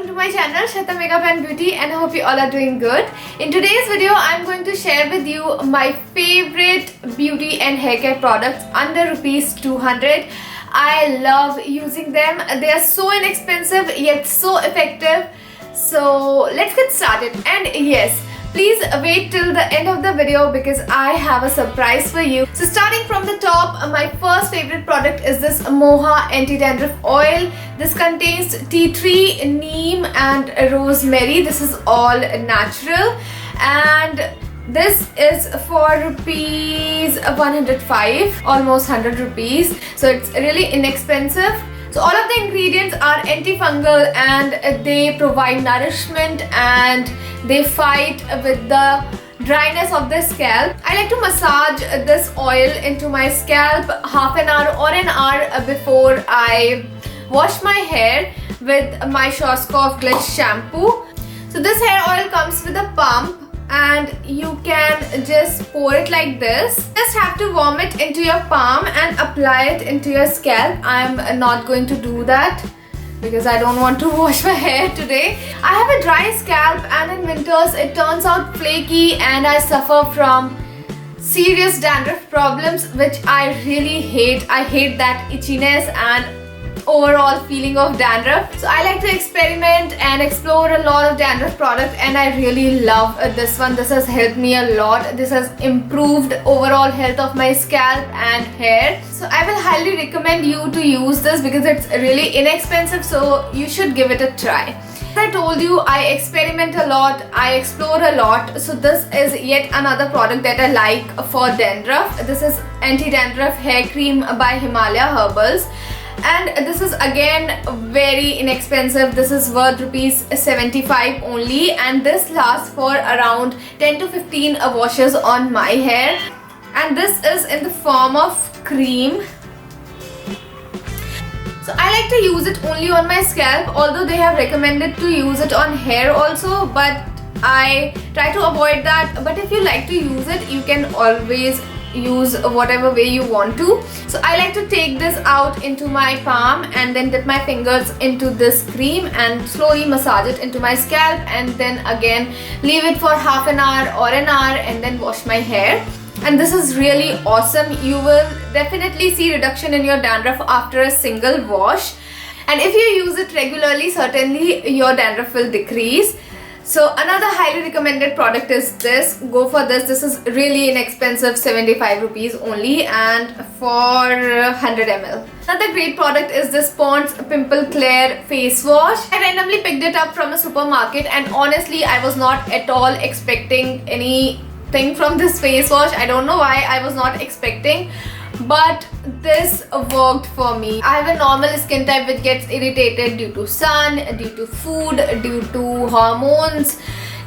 to my channel Shweta Makeup and Beauty, and I hope you all are doing good. In today's video, I'm going to share with you my favorite beauty and hair care products under rupees 200. I love using them. They are so inexpensive yet so effective. So let's get started. And yes, please wait till the end of the video because I have a surprise for you. So starting from the top, my first favorite product is this Moha Anti-Dandruff Oil. This contains tea tree, neem and rosemary. This is all natural and this is for rupees 105, almost 100 rupees. So it's really inexpensive. So all of the ingredients are antifungal and they provide nourishment and they fight with the dryness of the scalp. I like to massage this oil into my scalp half an hour or an hour before I wash my hair with my Schwarzkopf Glitz shampoo. So this hair oil comes with a pump and you can just pour it like this. Just have to warm it into your palm and apply it into your scalp. I'm not going to do that because I don't want to wash my hair today. I have a dry scalp and in winters it turns out flaky and I suffer from serious dandruff problems, which I really hate. I hate that itchiness and overall feeling of dandruff. So I like to experiment and explore a lot of dandruff products and I really love this one. This has helped me a lot. This has improved overall health of my scalp and hair. So I will highly recommend you to use this because it's really inexpensive, so you should give it a try. As I told you, I experiment a lot, I explore a lot. So this is yet another product that I like for dandruff. This is Anti-Dandruff Hair Cream by Himalaya Herbals. And this is again very inexpensive. This is worth rupees 75 only and this lasts for around 10 to 15 washes on my hair. And this is in the form of cream. So I like to use it only on my scalp, although they have recommended to use it on hair also, but I try to avoid that. But if you like to use it, you can always use whatever way you want to. So I like to take this out into my palm and then dip my fingers into this cream and slowly massage it into my scalp and then again leave it for half an hour or an hour and then wash my hair. And this is really awesome. You will definitely see reduction in your dandruff after a single wash, and if you use it regularly, certainly your dandruff will decrease. So another highly recommended product is this. Go for this. This is really inexpensive, 75 rupees only and for 100 ml. Another great product is this Pond's Pimple Clear Face Wash. I randomly picked it up from a supermarket and honestly I was not at all expecting anything from this face wash. I don't know why I was not expecting, but this worked for me. I have a normal skin type which gets irritated due to sun, due to food, due to hormones,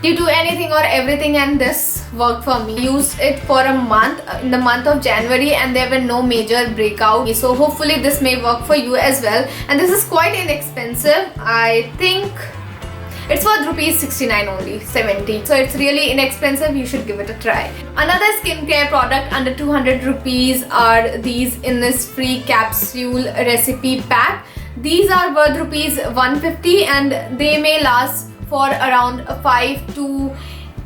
due to anything or everything, and this worked for me. I used it for a month in the month of January and there were no major breakouts. So hopefully this may work for you as well. And this is quite inexpensive. I think it's worth rupees 69 only, 70. So it's really inexpensive. You should give it a try. Another skincare product under 200 rupees are these Innisfree capsule recipe pack. These are worth rupees 150 and they may last for around 5 to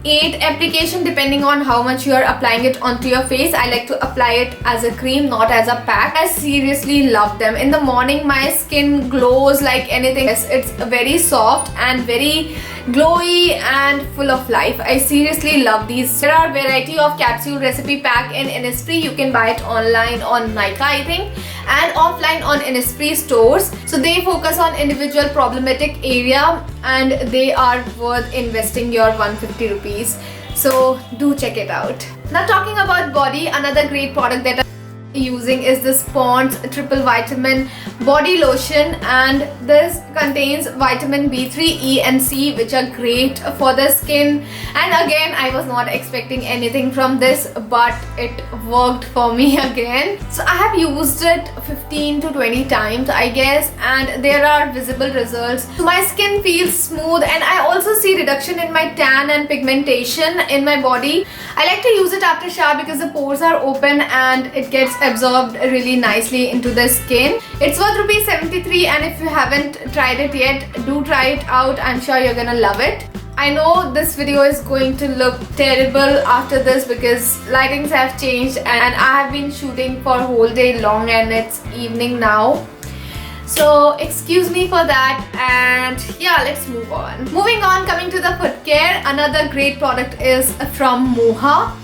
8 application depending on how much you are applying it onto your face. I like to apply it as a cream, not as a pack. I seriously love them. In the morning my skin glows like anything. It's very soft and very glowy and full of life. I seriously love these. There are variety of capsule recipe pack in Innisfree. You can buy it online on Nykaa I think and offline on Innisfree stores. So they focus on individual problematic area and they are worth investing your 150 rupees. So do check it out. Now talking about body, another great product that I'm using is this Pond's Triple Vitamin Body Lotion, and this contains vitamin B3, E and C, which are great for the skin. And again, I was not expecting anything from this, but it worked for me again. So I have used it 15 to 20 times I guess, and there are visible results. So my skin feels smooth and I also see reduction in my tan and pigmentation in my body. I like to use it after shower because the pores are open and it gets absorbed really nicely into the skin. It's worth rupees 73, and if you haven't tried it yet, do try it out. I'm sure you're gonna love it. I know this video is going to look terrible after this because lightings have changed and I have been shooting for a whole day long and it's evening now. So excuse me for that, and yeah, let's move on. Moving on, coming to the foot care, another great product is from Moha.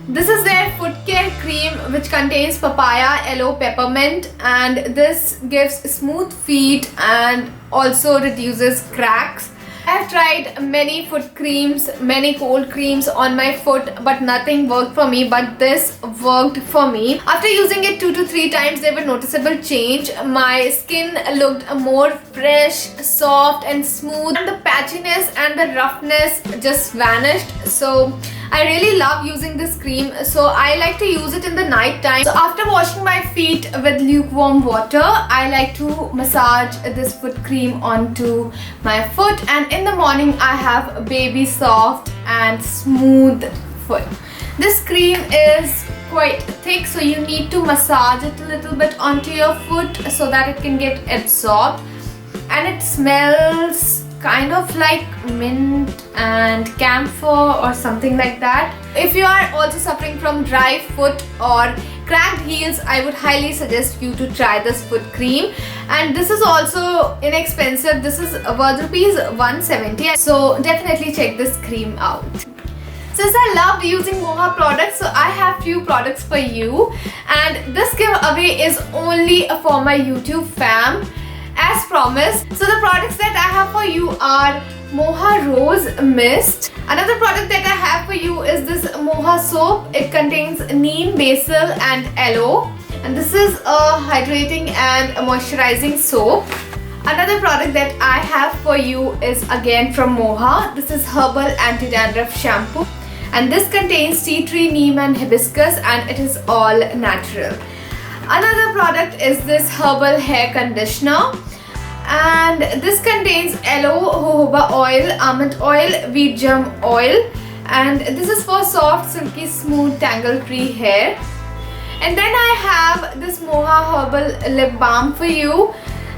This is their foot care cream which contains papaya, aloe, peppermint, and this gives smooth feet and also reduces cracks. I have tried many foot creams, many cold creams on my foot, but nothing worked for me, but this worked for me. After using it 2 to 3 times, there was noticeable change. My skin looked more fresh, soft and smooth, and the patchiness and the roughness just vanished. So I really love using this cream, so I like to use it in the night time. So after washing my feet with lukewarm water, I like to massage this foot cream onto my foot, and in the morning I have a baby soft and smooth foot. This cream is quite thick, so you need to massage it a little bit onto your foot so that it can get absorbed, and it smells kind of like mint and camphor or something like that. If you are also suffering from dry foot or cracked heels, I would highly suggest you to try this foot cream, and this is also inexpensive. This is worth rupees 170, so definitely check this cream out. Since I loved using Moha products, so I have few products for you, and this giveaway is only for my YouTube fam, as promised. So the products that I have for you are Moha Rose Mist. Another product that I have for you is this Moha soap. It contains neem, basil and aloe, and this is a hydrating and a moisturizing soap. Another product that I have for you is again from Moha. This is herbal anti-dandruff shampoo, and this contains tea tree, neem and hibiscus, and it is all natural. Another product is this herbal hair conditioner, and this contains aloe, jojoba oil, almond oil, wheat germ oil, and this is for soft, silky, smooth, tangle-free hair. And then I have this Moha herbal lip balm for you,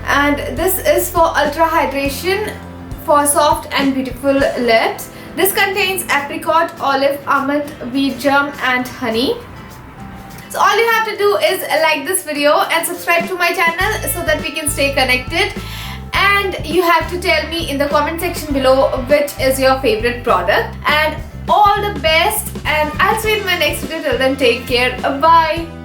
and this is for ultra hydration for soft and beautiful lips. This contains apricot, olive, almond, wheat germ and honey. So all you have to do is like this video and subscribe to my channel so that we can stay connected. And you have to tell me in the comment section below which is your favorite product. And all the best, and I'll see you in my next video. Till then, take care. Bye.